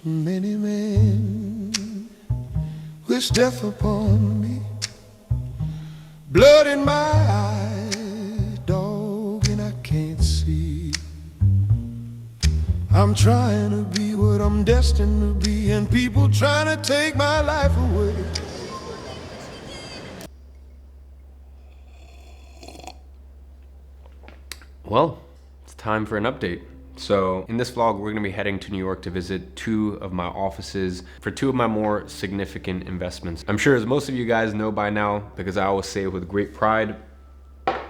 Many men wish death upon me. Blood in my eyes, dog, and I can't see. I'm trying to be what I'm destined to be, and people trying to take my life away. Well, it's time for an update. So in this vlog, we're gonna be heading to New York to visit 2 of my offices for 2 of my more significant investments. I'm sure as most of you guys know by now, because I always say it with great pride,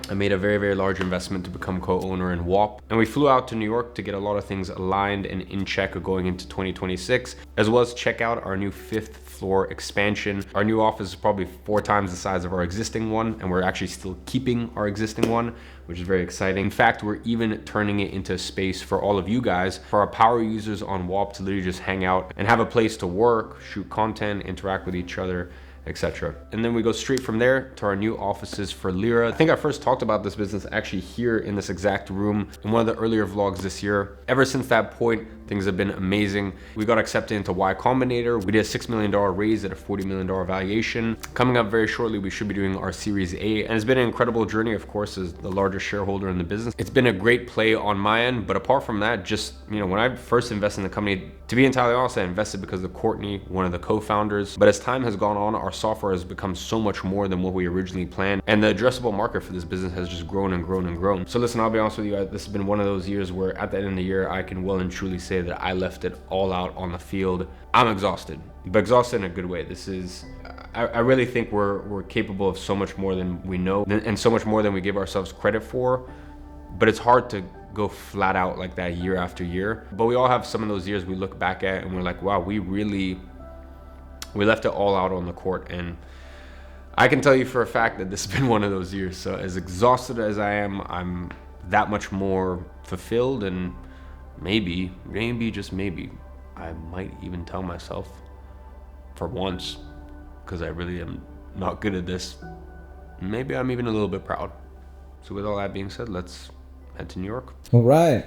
I made a very, very large investment to become co-owner in WAP. And we flew out to New York to get a lot of things aligned and in check going into 2026, as well as check out our new 5th floor expansion. Our new office is probably 4 times the size of our existing one, and we're actually still keeping our existing one, which is very exciting. In fact, we're even turning it into a space for all of you guys, for our power users on WAP to literally just hang out and have a place to work, shoot content, interact with each other, etc. And then we go straight from there to our new offices for Lira. I think I first talked about this business actually here in this exact room in one of the earlier vlogs this year. Ever since that point, things have been amazing. We got accepted into Y Combinator. We did a $6 million raise at a $40 million valuation. Coming up very shortly, we should be doing our Series A. And it's been an incredible journey, of course, as the largest shareholder in the business. It's been a great play on my end, but apart from that, just, you know, when I first invested in the company, to be entirely honest, I invested because of Courtney, one of the co-founders. But as time has gone on, our software has become so much more than what we originally planned. And the addressable market for this business has just grown and grown and grown. So listen, I'll be honest with you, this has been one of those years where at the end of the year, I can well and truly say that I left it all out on the field. I'm exhausted, but exhausted in a good way. This is, I really think we're capable of so much more than we know and so much more than we give ourselves credit for. But it's hard to go flat out like that year after year. But we all have some of those years we look back at and we're like, wow, we left it all out on the court. And I can tell you for a fact that this has been one of those years. So as exhausted as I am, I'm that much more fulfilled, and maybe, just maybe, I might even tell myself for once, because I really am not good at this, maybe I'm even a little bit proud. So with all that being said, let's head to New York. All right,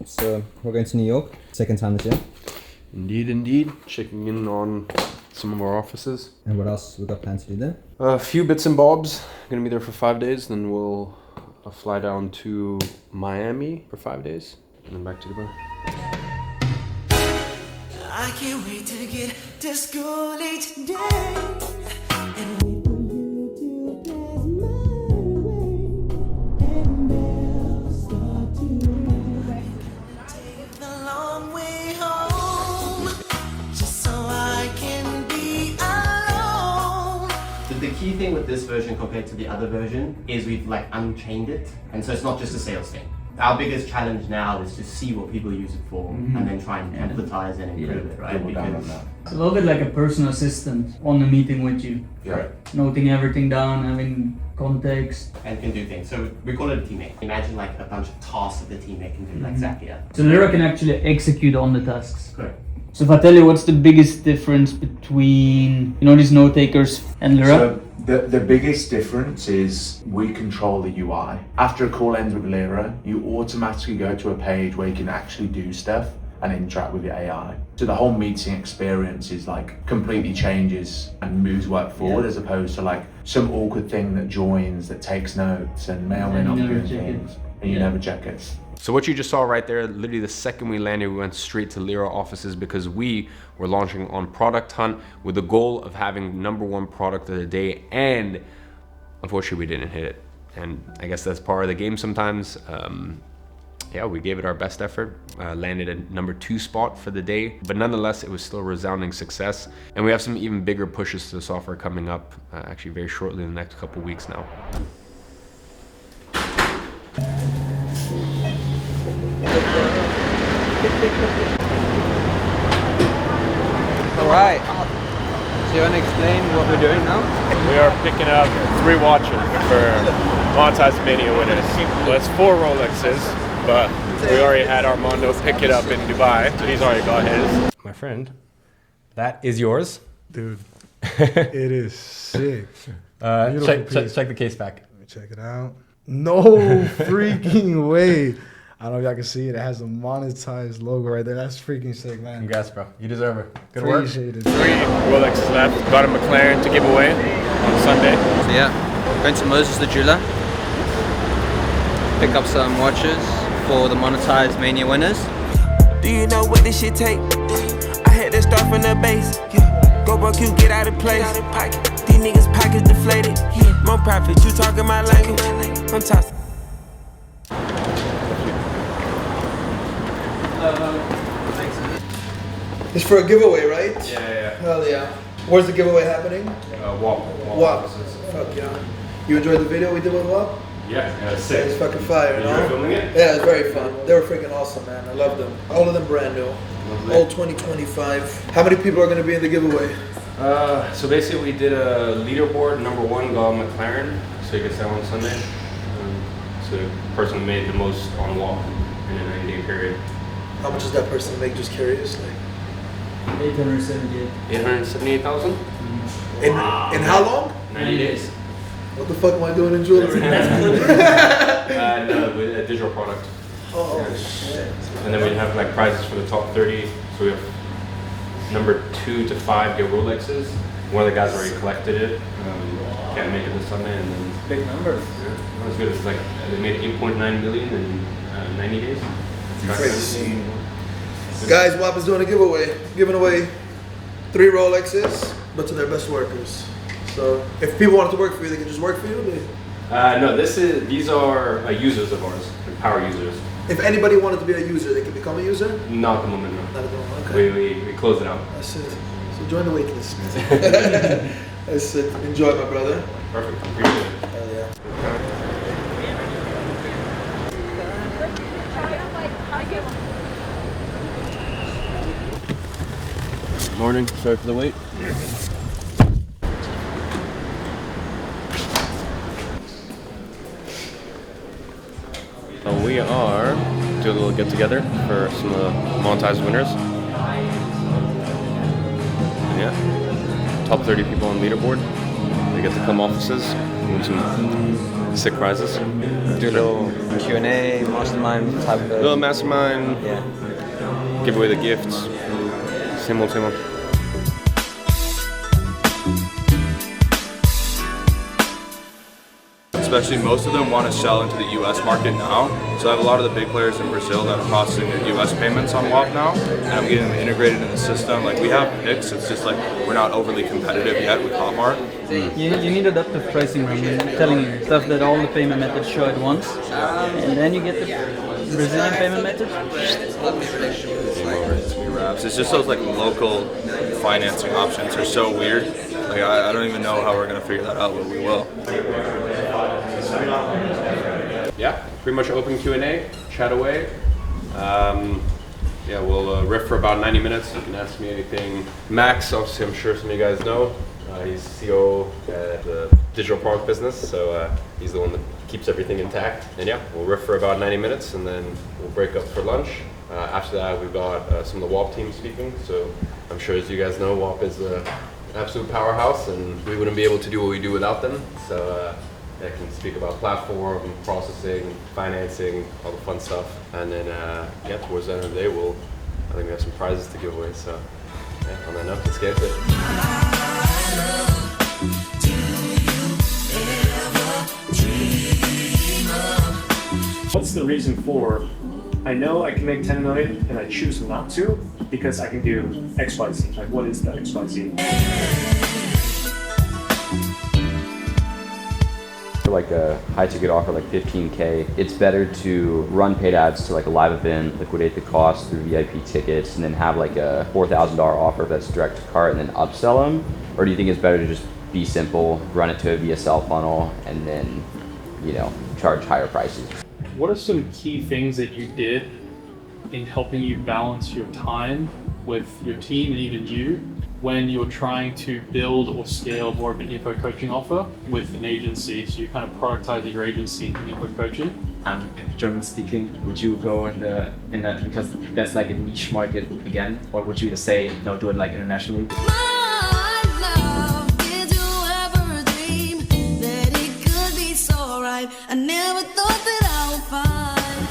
so we're going to New York, second time this year. Indeed. Checking in on some of our offices. And what else we got planned to do there? A few bits and bobs. Gonna be there for 5 days, then we'll fly down to Miami for 5 days, and then back to Dubai. I can't wait to get to school each day. And wait for you to pass my way. And they'll start to take the long way home, just so I can be alone. The key thing with this version compared to the other version is we've like unchained it, and so it's not just a sales thing. Our biggest challenge now is to see what people use it for and then try and empathize and improve it, right? Because it's a little bit like a personal assistant on the meeting with you. Yeah. Noting everything down, having context. And can do things. So we call it a teammate. Imagine like a bunch of tasks that the teammate can do, like Zakia. So Lyra can actually execute on the tasks. Correct. So if I tell you what's the biggest difference between, you know, these note takers and Lyra? So the biggest difference is we control the UI. After a call ends with Lyra, you automatically go to a page where you can actually do stuff and interact with your AI. So the whole meeting experience is like completely changes and moves work forward, as opposed to like some awkward thing that joins, that takes notes and may or may not be doing things, and you never check it. So what you just saw right there, literally the second we landed, we went straight to Lyra offices because we were launching on Product Hunt with the goal of having #1 product of the day, and unfortunately we didn't hit it. And I guess that's part of the game sometimes. Yeah, we gave it our best effort, landed at #2 spot for the day, but nonetheless, it was still a resounding success. And we have some even bigger pushes to the software coming up, actually very shortly in the next couple weeks now. All right, so you want to explain what we're doing now? We are picking up 3 watches for Montage Mania winners. Well, it's 4 Rolexes, but we already had Armando pick it up in Dubai, so he's already got his. My friend, that is yours. Dude, it is sick. Check the case back. Let me check it out. No freaking way. I don't know if y'all can see it. It has a monetized logo right there. That's freaking sick, man. Congrats, bro. You deserve it. Good work. Appreciate it. 3 Rolexes left. Got a McLaren to give away on Sunday. So yeah, going to Moses the jeweler. Pick up some watches for the monetized Mania winners. Do you know what this shit take? I had to start from the base. Yeah. Go broke, you get out of place. These niggas pockets deflated. More profit, you talking my language. I'm tossing. It's for a giveaway, right? Yeah. Hell yeah. Where's the giveaway happening? WAP. WAP. Fuck yeah. You enjoyed the video we did with WAP? Yeah, sick. It's fucking fire, you know? Filming it? Yeah, it's very fun. They were freaking awesome, man. I love them. All of them brand new. Lovely. All 2025. How many people are going to be in the giveaway? So basically we did a leaderboard. Number 1 got McLaren, so you can sell on Sunday. So the person who made the most on WAP in a 90-day period. How much does that person make? Just curious. Like 878. 878,000? in how long? 90 days. What the fuck am I doing in jewelry? No, with a digital product. Oh shit. And then we have like prizes for the top 30. So we have number 2 to 5 get Rolexes. One of the guys already collected it. Can't make it this Sunday, and then Big numbers. that was good. It's like they made 8.9 million in 90 days. Crazy. Guys, WAP is doing a giveaway. Giving away 3 Rolexes, but to their best workers. So if people wanted to work for you, they can just work for you. No, these are users of ours, like power users. If anybody wanted to be a user, they can become a user? Not at the moment, no. Not at the moment, okay. We close it out. That's it. So join the wait list. That's it. Enjoy, my brother. Perfect. Appreciate it. Hell yeah. Morning. Sorry for the wait. We are doing a little get together for some of the monetized winners. And yeah, top 30 people on leaderboard. They get to come offices, win some sick prizes. Do a little Q&A, mastermind type of... Little mastermind. Yeah. Give away the gifts. Same old, same old. Especially most of them want to sell into the US market now. So I have a lot of the big players in Brazil that are processing the US payments on WAP now, and I'm getting them integrated in the system. Like we have Hicks, it's just like we're not overly competitive yet with Hotmart. You need adaptive pricing, I'm telling you. Stuff that all the payment methods show at once. And then you get the Brazilian payment method. It's just those like local financing options are so weird. Like I don't even know how we're gonna figure that out, but we will. Yeah, pretty much open Q&A, chat away. Yeah, we'll riff for about 90 minutes. You can ask me anything. Max, obviously, I'm sure some of you guys know. He's CEO at the digital product business, so he's the one that keeps everything intact. And yeah, we'll riff for about 90 minutes, and then we'll break up for lunch. After that, we've got some of the WAP team speaking. So I'm sure, as you guys know, WAP is an absolute powerhouse, and we wouldn't be able to do what we do without them. So they can speak about platform, processing, financing, all the fun stuff. And then, yeah, towards the end of the day, I think we have some prizes to give away. So, yeah, on that note, let's get into it. What's the reason for, I know I can make 10 million and I choose not to because I can do X, Y, Z. Like, what is that X, Y, Z? For like a high ticket offer like 15K, it's better to run paid ads to like a live event, liquidate the cost through VIP tickets, and then have like a $4,000 offer that's direct to cart and then upsell them? Or do you think it's better to just be simple, run it to a VSL funnel, and then, you know, charge higher prices? What are some key things that you did in helping you balance your time with your team and even you when you're trying to build or scale more of an info coaching offer with an agency? So you kind of productize your agency in info coaching. German speaking, would you go in that because that's like a niche market again, or would you just say no, do it like internationally? I never thought that I would find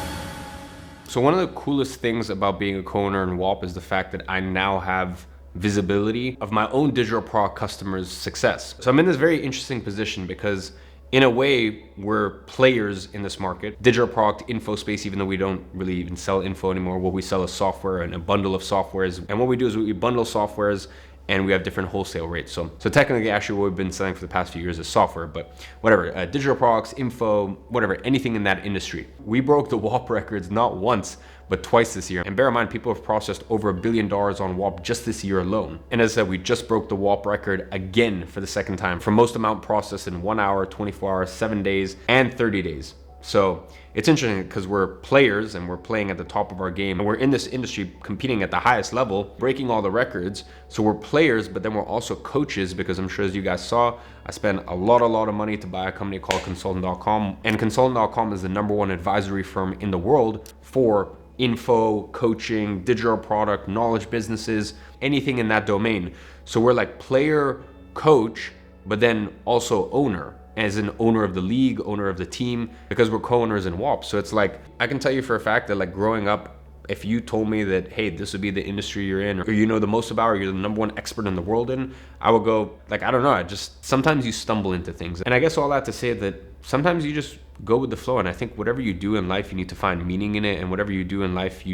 So one of the coolest things about being a co-owner in WAP is the fact that I now have visibility of my own digital product customers' success. So I'm in this very interesting position because in a way, we're players in this market. Digital product info space, even though we don't really even sell info anymore, what we sell is software and a bundle of softwares. And what we do is we bundle softwares and we have different wholesale rates. So technically, actually, what we've been selling for the past few years is software, but whatever, digital products, info, whatever, anything in that industry. We broke the WAP records not once, but twice this year. And bear in mind, people have processed over $1 billion on WAP just this year alone. And as I said, we just broke the WAP record again for the second time for most amount processed in 1 hour, 24 hours, 7 days, and 30 days. So it's interesting because we're players and we're playing at the top of our game and we're in this industry competing at the highest level, breaking all the records. So we're players, but then we're also coaches because I'm sure as you guys saw, I spent a lot of money to buy a company called Consultant.com. And Consultant.com is the #1 advisory firm in the world for info, coaching, digital product, knowledge businesses, anything in that domain. So we're like player, coach, but then also owner. As an owner of the league, owner of the team, because we're co-owners in WAP. So it's like, I can tell you for a fact that like growing up, if you told me that, hey, this would be the industry you're in, or you know the most about, or you're the #1 expert in the world in, I would go, like, I don't know, sometimes you stumble into things. And I guess all that to say that sometimes you just go with the flow. And I think whatever you do in life, you need to find meaning in it. And whatever you do in life, I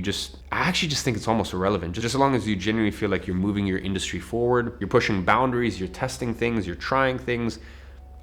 actually just think it's almost irrelevant. Just as long as you genuinely feel like you're moving your industry forward, you're pushing boundaries, you're testing things, you're trying things.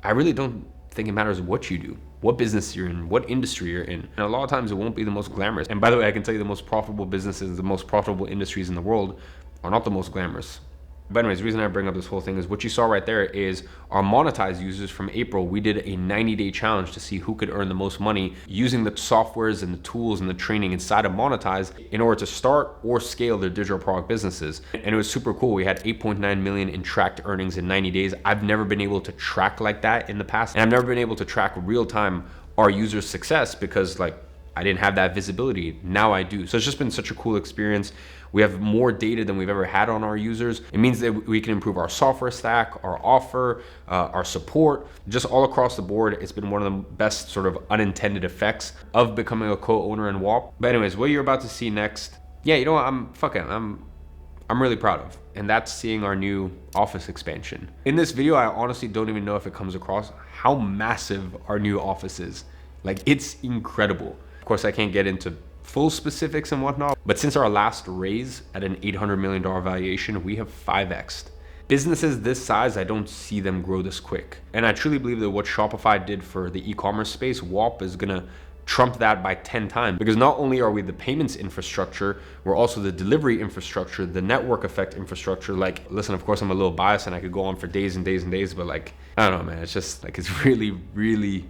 I really don't think it matters what you do, what business you're in, what industry you're in. And a lot of times it won't be the most glamorous. And by the way, I can tell you the most profitable businesses, the most profitable industries in the world are not the most glamorous. But anyways, the reason I bring up this whole thing is what you saw right there is our monetized users from April. We did a 90-day challenge to see who could earn the most money using the softwares and the tools and the training inside of Monetize in order to start or scale their digital product businesses. And it was super cool. We had 8.9 million in tracked earnings in 90 days. I've never been able to track like that in the past. And I've never been able to track real time our users' success because like I didn't have that visibility. Now I do. So it's just been such a cool experience. We have more data than we've ever had on our users. It means that we can improve our software stack, our offer, our support, just all across the board. It's been one of the best sort of unintended effects of becoming a co-owner in WAP. But anyways, what you're about to see next, yeah, you know what, I'm really proud of. And that's seeing our new office expansion. In this video, I honestly don't even know if it comes across how massive our new office is. Like, it's incredible. Of course, I can't get into full specifics and whatnot, but since our last raise at an $800 million valuation, we have 5x'd. Businesses this size, I don't see them grow this quick. And I truly believe that what Shopify did for the e-commerce space, WAP is gonna trump that by 10 times. Because not only are we the payments infrastructure, we're also the delivery infrastructure, the network effect infrastructure. Like, listen, of course I'm a little biased and I could go on for days and days and days, but like, I don't know, man, it's just like, it's really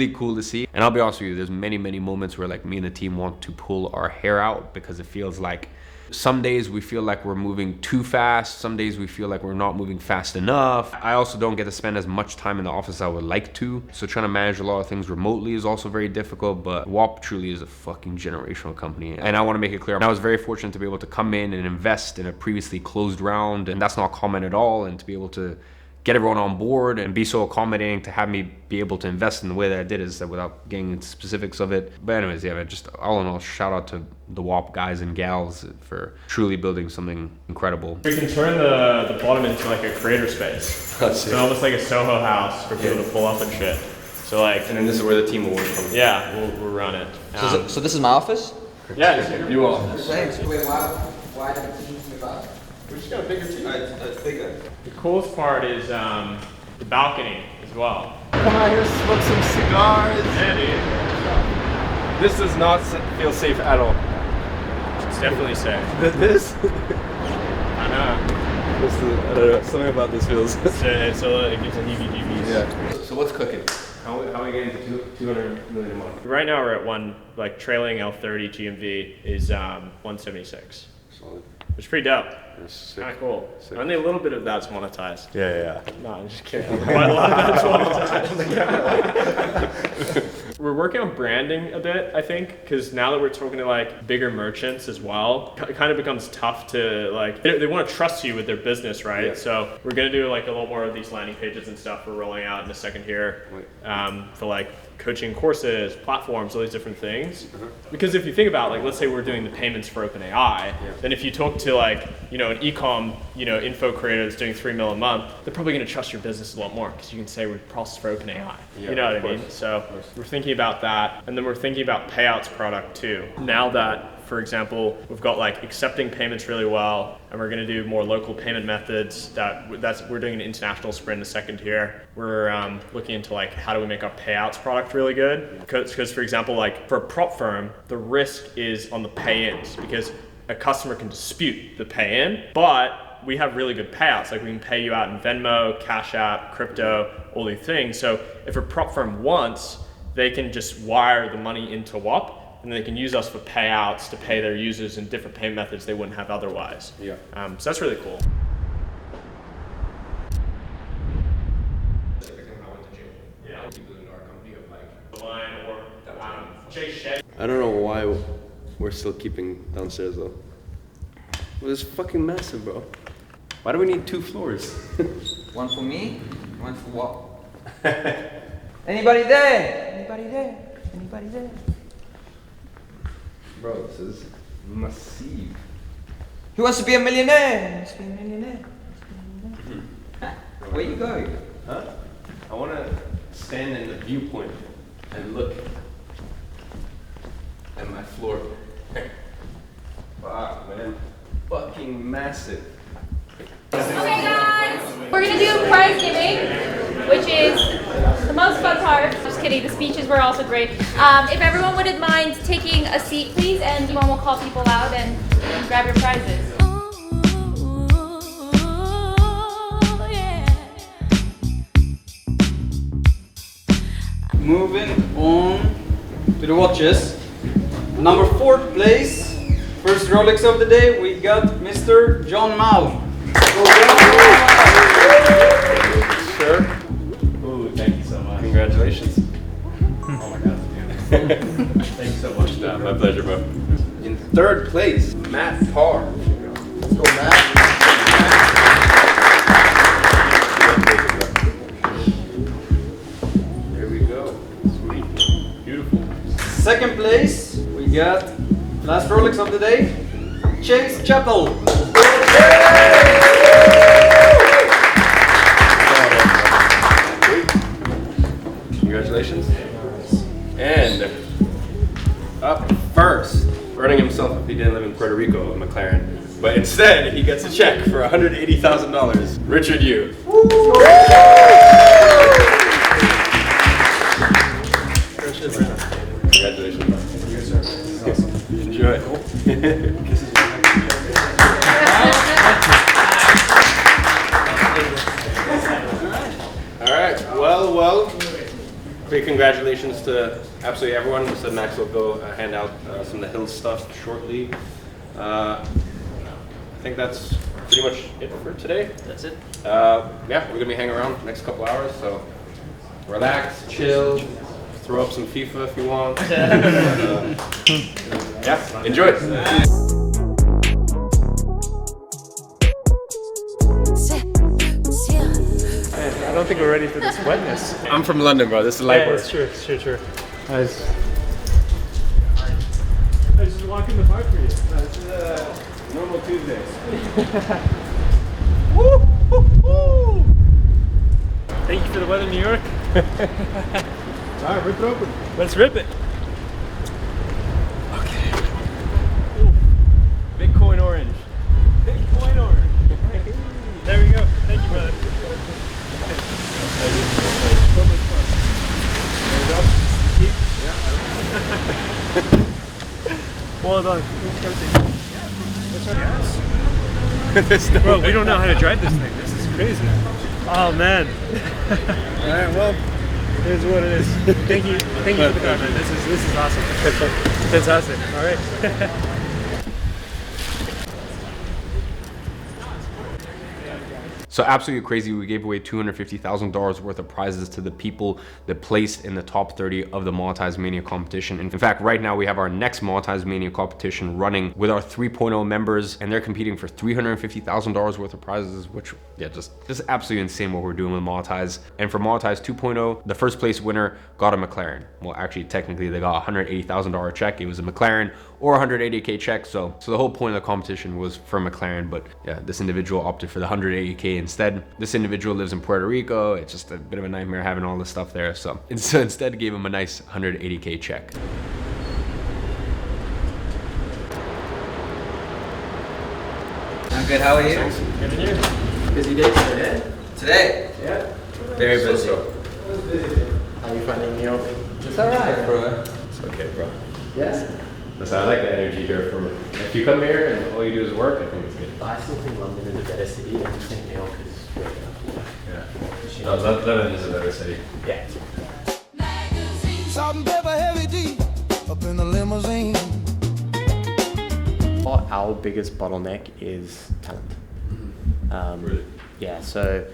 cool to see. And I'll be honest with you, there's many moments where like me and the team want to pull our hair out because it feels like some days we feel like we're moving too fast. Some days we feel like we're not moving fast enough. I also don't get to spend as much time in the office as I would like to. So trying to manage a lot of things remotely is also very difficult, but WAP truly is a fucking generational company. And I want to make it clear, I was very fortunate to be able to come in and invest in a previously closed round, and that's not common at all. And to be able to get everyone on board and be so accommodating to have me be able to invest in the way that I did is that without getting into specifics of it. But anyways, yeah, just all in all, shout out to the WAP guys and gals for truly building something incredible. We can turn the bottom into like a creator space. So almost like a Soho house for people to pull up and shit. So like, and then this is where the team will work from. Yeah, we'll run it. So this is my office? Yeah, this is your new office. Thanks. Wait, why did the team move up? We just got a bigger team. It's bigger. The coolest part is the balcony as well. Come out here, smoke some cigars. Yeah, dude. This does not feel safe at all. It's definitely safe. This? I know. I don't know. Something about this feels. It gives a heebie-jeebies. Yeah. So what's cooking? How are we getting to 200 million a month? Right now we're at one, like trailing L30 GMV is 176. Solid. It's pretty dope. It's kind of cool. Only a little bit of that's monetized. Yeah. No, I'm just kidding. Quite a lot of that's monetized. We're working on branding a bit, I think, because now that we're talking to like bigger merchants as well, it kind of becomes tough to like, they want to trust you with their business, right? Yeah. So we're gonna do like a lot more of these landing pages and stuff we're rolling out in a second here for like coaching courses, platforms, all these different things. Because if you think about like, let's say we're doing the payments for OpenAI, then if you talk to like, you know, an e-com, you know, info creator that's doing $3 million a month, they're probably gonna trust your business a lot more because you can say we're processed for OpenAI. Yeah, You know what I of course. mean? So we're thinking about that. And then we're thinking about payouts product too. Now that, for example, we've got like accepting payments really well, and we're gonna do more local payment methods we're doing an international sprint in a second here. We're looking into like, how do we make our payouts product really good? Because for example, like for a prop firm, the risk is on the pay-ins because a customer can dispute the pay-in, but we have really good payouts. Like we can pay you out in Venmo, Cash App, crypto, all these things. So if a prop firm wants, they can just wire the money into WAP, and they can use us for payouts to pay their users in different payment methods they wouldn't have otherwise. Yeah. So that's really cool. I don't know why we're still keeping downstairs though. Well, it's fucking massive, bro. Why do we need 2 floors? One for me, one for what? Anybody there? Anybody there? Anybody there? Bro, this is massive. Who wants to be a millionaire? Who wants to be a millionaire? Where you go? Huh? I want to stand in the viewpoint and look at my floor. Fuck, man. Fucking massive. Okay guys, we're gonna do prize giving, which is the most fun part. Just kidding, the speeches were also great. If everyone wouldn't mind taking a seat please, and Iman will call people out and grab your prizes. Moving on to the watches. Number 4th place, first Rolex of the day, we got Mr. John Mao. Sure. Ooh, thank you so much. Congratulations. Oh my god. Thank you so much. My pleasure, bro. In 3rd place, Matt Parr. Let's go, Matt. There we go. Sweet. Beautiful. 2nd place, we got last Rolex of the day, Chase Chapel. Congratulations. And up first, earning himself if he didn't live in Puerto Rico, a McLaren. But instead, he gets a check for $180,000. Richard Yu. Congratulations. Enjoy. All right. Well. Big congratulations to absolutely everyone. So Max will go hand out some of the Hills stuff shortly. I think that's pretty much it for today. That's it. Yeah, we're gonna be hanging around the next couple hours, so relax, chill, throw up some FIFA if you want. Yeah, enjoy. I don't think we're ready for this wetness. I'm from London, bro. This is light work. It's true. Nice. I was just walking the park for you. This is a normal Tuesday. Woo! Thank you for the weather, New York. All right, rip it open. Let's rip it. Okay. Bitcoin orange. Bitcoin orange. There we go. Thank you, brother. Well done. Bro, we don't know how to drive this thing. This is crazy. Oh man. Alright, well, here's what it is. Thank you for the comment. This is awesome. Fantastic. Alright. So absolutely crazy. We gave away $250,000 worth of prizes to the people that placed in the top 30 of the Monetize Mania competition. In fact, right now we have our next Monetize Mania competition running with our 3.0 members, and they're competing for $350,000 worth of prizes, which, yeah, just absolutely insane what we're doing with Monetize. And for Monetize 2.0, the first place winner got a McLaren. Well, actually, technically they got a $180,000 check. It was a McLaren or a $180K check. So the whole point of the competition was for McLaren, but yeah, this individual opted for the $180K instead. This individual lives in Puerto Rico. It's just a bit of a nightmare having all this stuff there. So instead gave him a nice $180K check. I'm good, how are you? Good to you. Busy day today? Today? Yeah. Very busy. How are you finding New York? It's alright, bro. It's okay, bro. Yes? Listen, I like the energy here. If you come here and all you do is work, I think it's good. I still think London is a better city. I just think New York is great enough. Yeah. No, London is a better city. Yeah. Salt and pepper heavy deep up in the limousine. Our biggest bottleneck is talent. Really? Yeah, so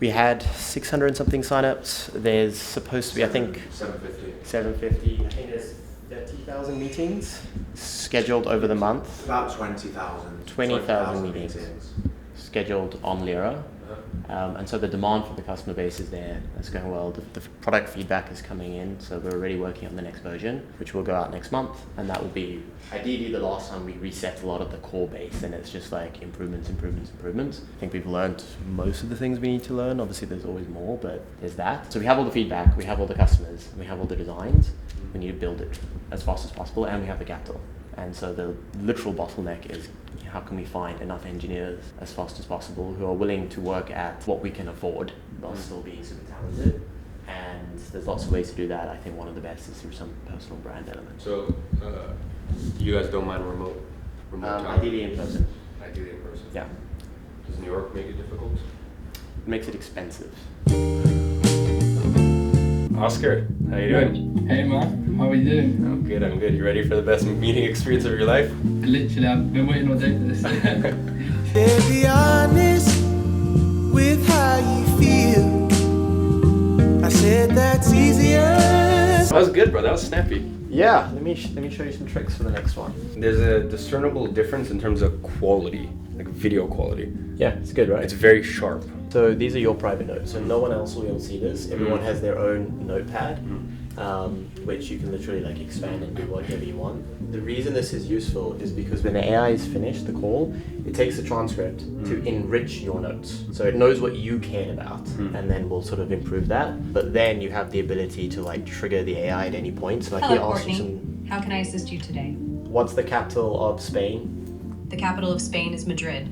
we had 600 and something signups. There's supposed to be, I think, 750. I think there's 30,000 meetings scheduled over the month. About 20,000. 20,000 meetings scheduled on Lira. And so the demand from the customer base is there. That's going well. The product feedback is coming in, so we're already working on the next version, which will go out next month. And that will be ideally the last time we reset a lot of the core base, and it's just like improvements. I think we've learned most of the things we need to learn. Obviously, there's always more, but there's that. So we have all the feedback, we have all the customers, we have all the designs. We need to build it as fast as possible, and we have the capital. And so the literal bottleneck is how can we find enough engineers as fast as possible who are willing to work at what we can afford while still being super talented. And there's lots of ways to do that. I think one of the best is through some personal brand element. So you guys don't mind remote time? Ideally in person. Ideally in person. Yeah. Does New York make it difficult? It makes it expensive. Oscar, how you doing? Hey man, how are you doing? I'm good. You ready for the best meeting experience of your life? Literally, I've been waiting all day for this. Yeah, be honest with how you feel. I said that's easier. That was good, bro. That was snappy. Yeah, let me show you some tricks for the next one. There's a discernible difference in terms of quality, like video quality. Yeah, it's good, right? It's very sharp. So these are your private notes, so no one else will be able to see this. Everyone has their own notepad, which you can literally like expand and do whatever you want. The reason this is useful is because when the AI is finished, the call, it takes the transcript to enrich your notes. So it knows what you cared about, and then will sort of improve that. But then you have the ability to like trigger the AI at any point. So like Hello, he asks you Courtney. some. How can I assist you today? What's the capital of Spain? The capital of Spain is Madrid.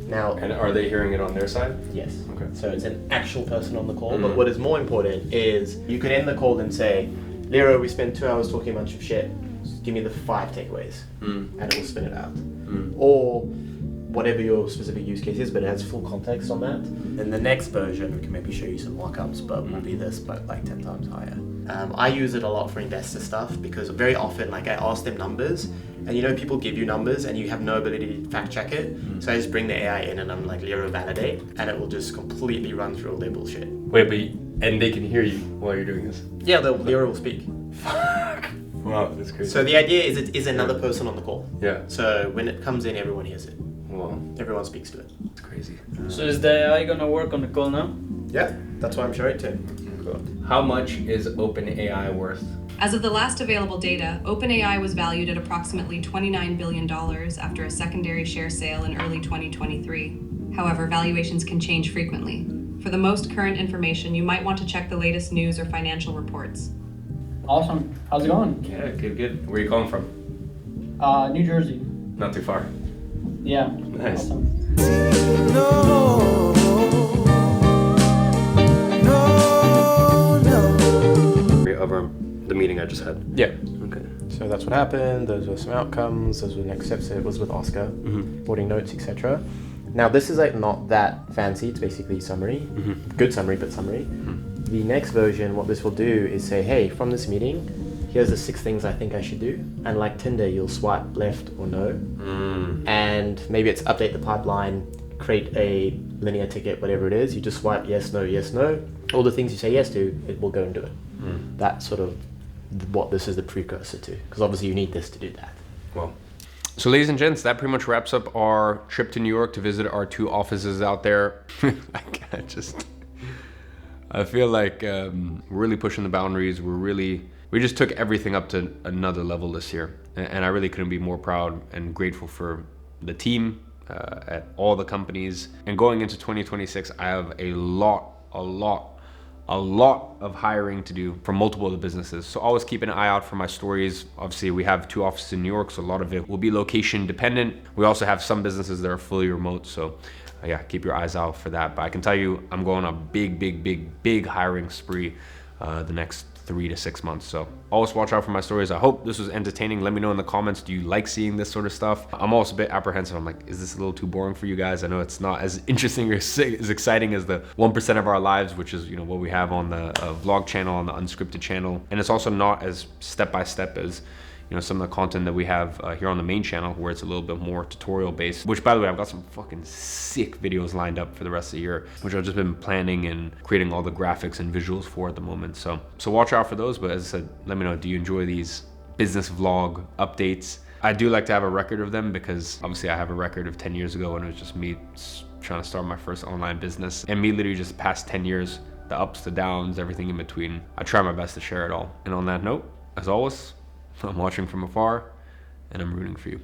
Now, and are they hearing it on their side? Yes. Okay. So it's an actual person on the call. But what is more important is you could end the call and say, Lero, we spent 2 hours talking a bunch of shit. Give me the 5 takeaways, and it will spin it out. Or whatever your specific use case is, but it has full context on that. In the next version, we can maybe show you some mockups, but will be this, but like 10 times higher. I use it a lot for investor stuff because very often, like I ask them numbers, and you know people give you numbers and you have no ability to fact check it. So I just bring the AI in and I'm like, Lero validate, and it will just completely run through all their bullshit. Wait, and they can hear you while you're doing this? Yeah, Lero will speak. Fuck. Wow, that's crazy. So the idea is it is another person on the call. Yeah. So when it comes in, everyone hears it. Wow. Everyone speaks to it. It's crazy. So is the AI gonna work on the call now? Yeah, that's why I'm showing it to him. How much is OpenAI worth? As of the last available data, OpenAI was valued at approximately $29 billion after a secondary share sale in early 2023. However, valuations can change frequently. For the most current information, you might want to check the latest news or financial reports. Awesome. How's it going? Yeah, good. Where are you calling from? New Jersey. Not too far. Yeah. Nice. Awesome. No. Over the meeting I just had. Yeah. Okay. So that's what happened. Those were some outcomes. Those were the next steps. It was with Oscar, boarding notes, etc. Now this is like not that fancy. It's basically summary, good summary, but summary. The next version, what this will do is say, hey, from this meeting, here's the 6 things I think I should do. And like Tinder, you'll swipe left or no. And maybe it's update the pipeline, create a linear ticket, whatever it is. You just swipe yes, no. All the things you say yes to, it will go and do it. That's sort of what this is the precursor to, because obviously you need this to do that. Well, so ladies and gents, that pretty much wraps up our trip to New York to visit our 2 offices out there. I feel like we're really pushing the boundaries. We just took everything up to another level this year. And I really couldn't be more proud and grateful for the team at all the companies. And going into 2026, I have a lot of hiring to do for multiple of the businesses. So always keep an eye out for my stories. Obviously, we have 2 offices in New York, so a lot of it will be location dependent. We also have some businesses that are fully remote. So yeah, keep your eyes out for that. But I can tell you, I'm going on a big hiring spree the next 3 to 6 months. So always watch out for my stories. I hope this was entertaining. Let me know in the comments, do you like seeing this sort of stuff? I'm also a bit apprehensive. I'm like, is this a little too boring for you guys? I know it's not as interesting or as exciting as the 1% of our lives, which is, you know, what we have on the vlog channel, on the unscripted channel. And it's also not as step-by-step as, you know, some of the content that we have here on the main channel, where it's a little bit more tutorial based, which, by the way, I've got some fucking sick videos lined up for the rest of the year, which I've just been planning and creating all the graphics and visuals for at the moment. So watch out for those. But as I said, let me know, do you enjoy these business vlog updates? I do like to have a record of them, because obviously I have a record of 10 years ago when it was just me trying to start my first online business, and me literally just past 10 years, the ups, the downs, everything in between. I try my best to share it all. And on that note, as always, I'm watching from afar, and I'm rooting for you.